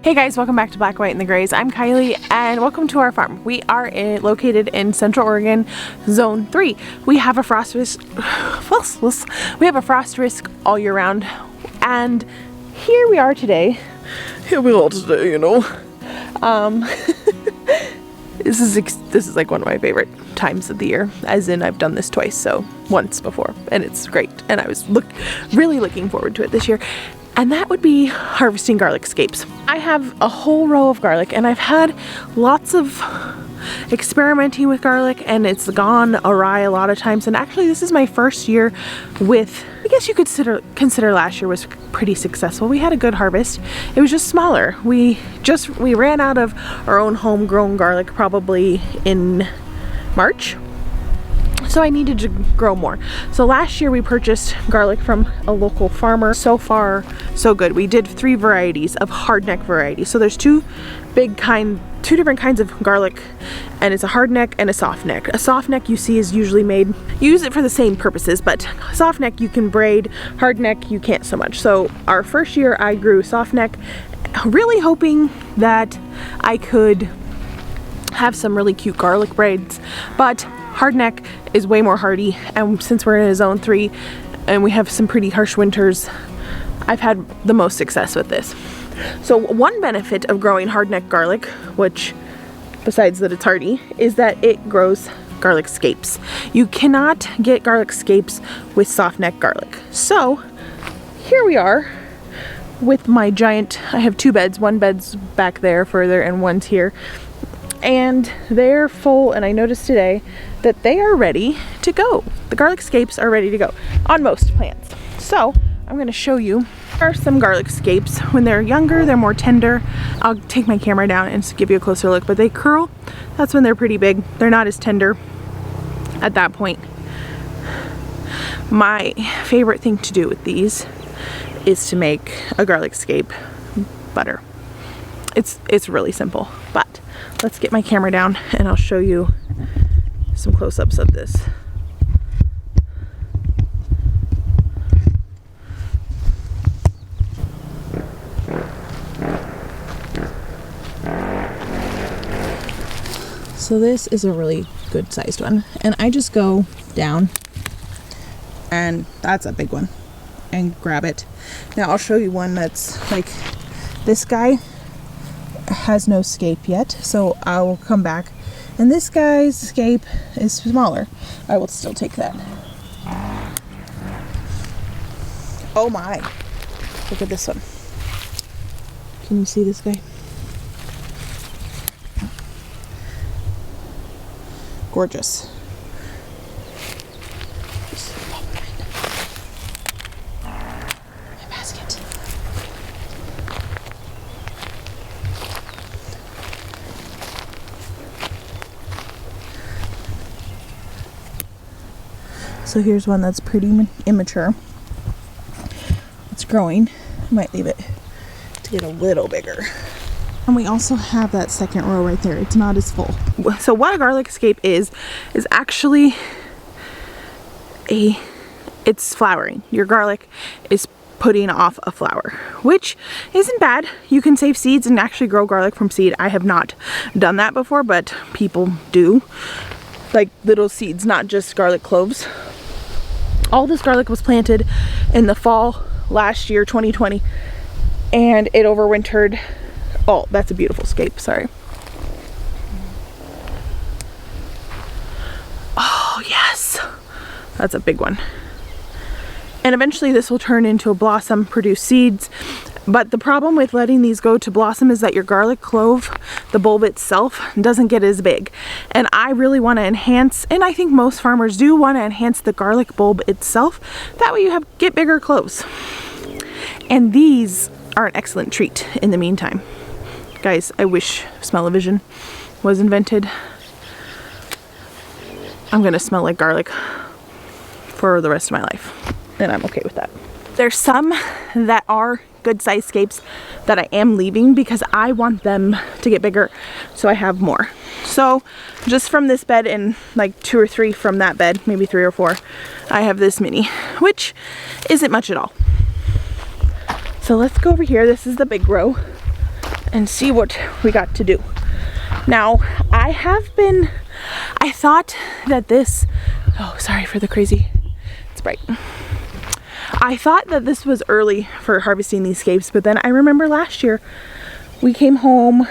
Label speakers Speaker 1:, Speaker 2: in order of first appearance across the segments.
Speaker 1: Hey guys, welcome back to Black, White, and the Grays. I'm Kylie and welcome to our farm. We are located in Central Oregon, Zone 3. We have a frost risk all year round, and here we are today. Here we are today, you know. This is like one of my favorite times of the year, as in I've done this twice, so once before, and it's great, and I was really looking forward to it this year. And that would be harvesting garlic scapes. I have a whole row of garlic, and I've had lots of experimenting with garlic, and it's gone awry a lot of times. And actually this is my first year with, I guess you could consider last year was pretty successful. We had a good harvest. It was just smaller. We ran out of our own homegrown garlic probably in March. So I needed to grow more. So last year we purchased garlic from a local farmer. So far, so good. We did 3 varieties of hardneck varieties. So there's two different kinds of garlic, and it's a hardneck and a soft neck. A soft neck you see is usually made, you use it for the same purposes, but soft neck you can braid, hard neck you can't so much. So our first year I grew soft neck, really hoping that I could have some really cute garlic braids, but hardneck is way more hardy, and since we're in a zone 3 and we have some pretty harsh winters, I've had the most success with this. So one benefit of growing hardneck garlic, which besides that it's hardy, is that it grows garlic scapes. You cannot get garlic scapes with softneck garlic. So here we are with my giant, I have 2 beds, one bed's back there further and one's here. And they're full, and I noticed today that they are ready to go. The garlic scapes are ready to go on most plants. So I'm going to show you. There are some garlic scapes. When they're younger, they're more tender. I'll take my camera down and give you a closer look, but they curl. That's when they're pretty big. They're not as tender at that point. My favorite thing to do with these is to make a garlic scape butter. It's really simple, but let's get my camera down and I'll show you some close-ups of this. So this is a really good sized one, and I just go down, and that's a big one, and grab it. Now I'll show you one that's like, this guy has no scape yet, so I will come back, and this guy's scape is smaller. I will still take that. Oh my, look at this one. Can you see this guy? Gorgeous. My basket. So here's one that's pretty immature. It's growing. I might leave it to get a little bigger. And we also have that second row right there. It's not as full. So what a garlic scape is actually it's flowering. Your garlic is putting off a flower, which isn't bad. You can save seeds and actually grow garlic from seed. I have not done that before, but people do. Like little seeds, not just garlic cloves. All this garlic was planted in the fall last year, 2020, and it overwintered. Oh, that's a beautiful scape, sorry. Oh, yes. That's a big one. And eventually this will turn into a blossom, produce seeds. But the problem with letting these go to blossom is that your garlic clove, the bulb itself, doesn't get as big. And I really want to enhance, and I think most farmers do want to enhance the garlic bulb itself. That way you get bigger cloves. And these are an excellent treat in the meantime. Guys, I wish smell-o-vision was invented. I'm gonna smell like garlic for the rest of my life, and I'm okay with that. There's some that are good size scapes that I am leaving because I want them to get bigger so I have more. So just from this bed and like 2 or 3 from that bed, maybe 3 or 4, I have this mini, which isn't much at all. So let's go over here. This is the big row. and see what we got to do. Now, I thought that this, oh, sorry for the crazy, it's bright. I thought that this was early for harvesting these scapes, but then I remember last year we came home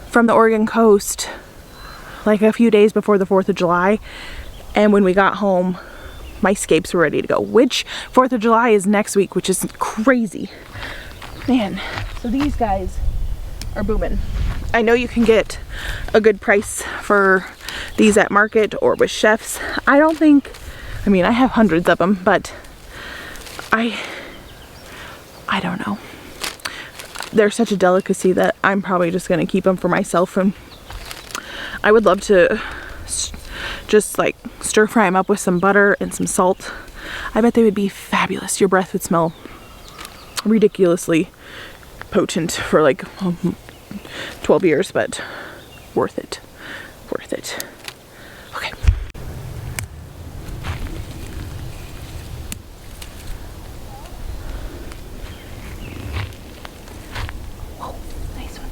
Speaker 1: from the Oregon coast like a few days before the 4th of July, and when we got home, my scapes were ready to go, which 4th of July is next week, which is crazy. Man, so these guys are booming. I know you can get a good price for these at market or with chefs. I mean, I have hundreds of them, but I don't know. They're such a delicacy that I'm probably just gonna keep them for myself, and I would love to just like stir fry them up with some butter and some salt. I bet they would be fabulous. Your breath would smell ridiculously potent for like 12 years, but worth it. Worth it. Okay. Whoa, nice one.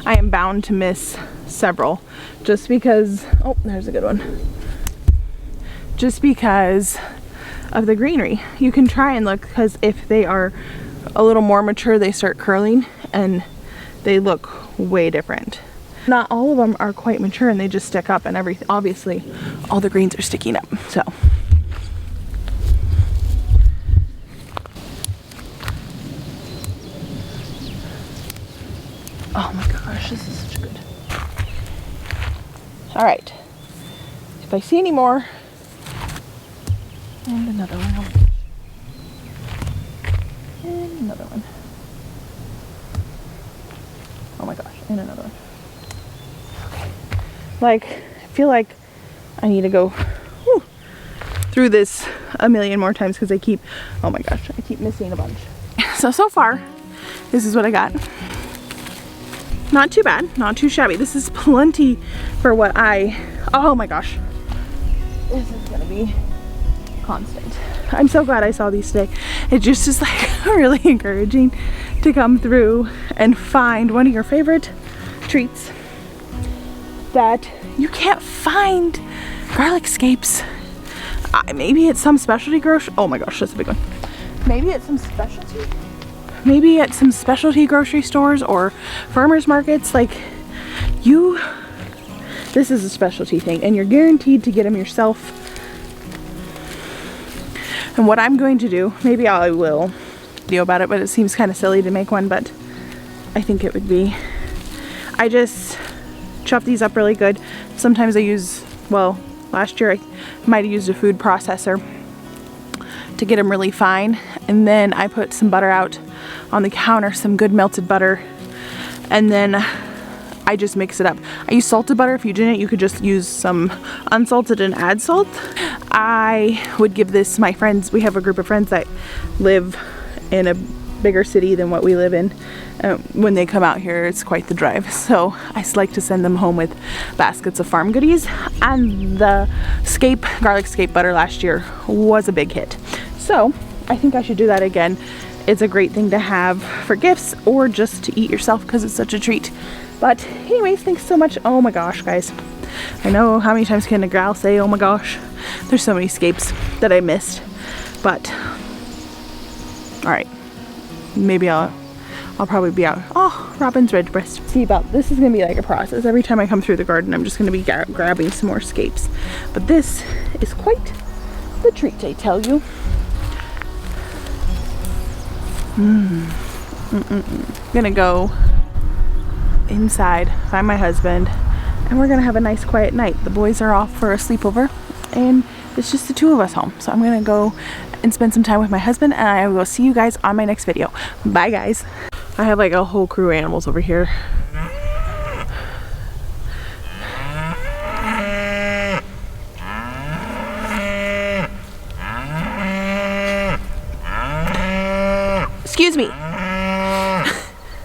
Speaker 1: I am bound to miss several just because, oh, there's a good one. Just because of the greenery. You can try and look, because if they are a little more mature, they start curling and they look way different. Not all of them are quite mature and they just stick up, and everything, obviously all the greens are sticking up. So oh my gosh, this is such good. All right, if I see any more, and another one, and another one. Oh my gosh, and another one. Okay. Like, I feel like I need to go through this a million more times because I keep, oh my gosh, I keep missing a bunch. So far, this is what I got. Not too bad, not too shabby. This is plenty for what oh my gosh. This is gonna be constant. I'm so glad I saw these today. It just is like really encouraging to come through and find one of your favorite treats that you can't find garlic scapes. Maybe it's some specialty grocery. Oh my gosh, that's a big one. Maybe it's some specialty. Maybe at some specialty grocery stores or farmers markets. Like, this is a specialty thing and you're guaranteed to get them yourself. And what I'm going to do, maybe I will video about it, but it seems kind of silly to make one, but I think it would be. I just chop these up really good. Sometimes I use, well, last year I might have used a food processor to get them really fine, and then I put some butter out on the counter, some good melted butter, and then I just mix it up. I use salted butter. If you didn't, you could just use some unsalted and add salt. I would give this my friends. We have a group of friends that live in a bigger city than what we live in. When they come out here, it's quite the drive. So I like to send them home with baskets of farm goodies. And the garlic scape butter last year was a big hit. So I think I should do that again. It's a great thing to have for gifts or just to eat yourself because it's such a treat. But anyways, thanks so much. Oh my gosh, guys. I know, how many times can a gal say, oh my gosh? There's so many scapes that I missed. But, all right. Maybe I'll probably be out. Oh, Robin's redbreast. See, about this is gonna be like a process. Every time I come through the garden, I'm just gonna be grabbing some more scapes. But this is quite the treat, I tell you. Gonna go inside, find my husband, and we're gonna have a nice quiet night. The boys are off for a sleepover and it's just the two of us home. So I'm gonna go and spend some time with my husband, and I will see you guys on my next video. Bye guys. I have like a whole crew of animals over here. Excuse me.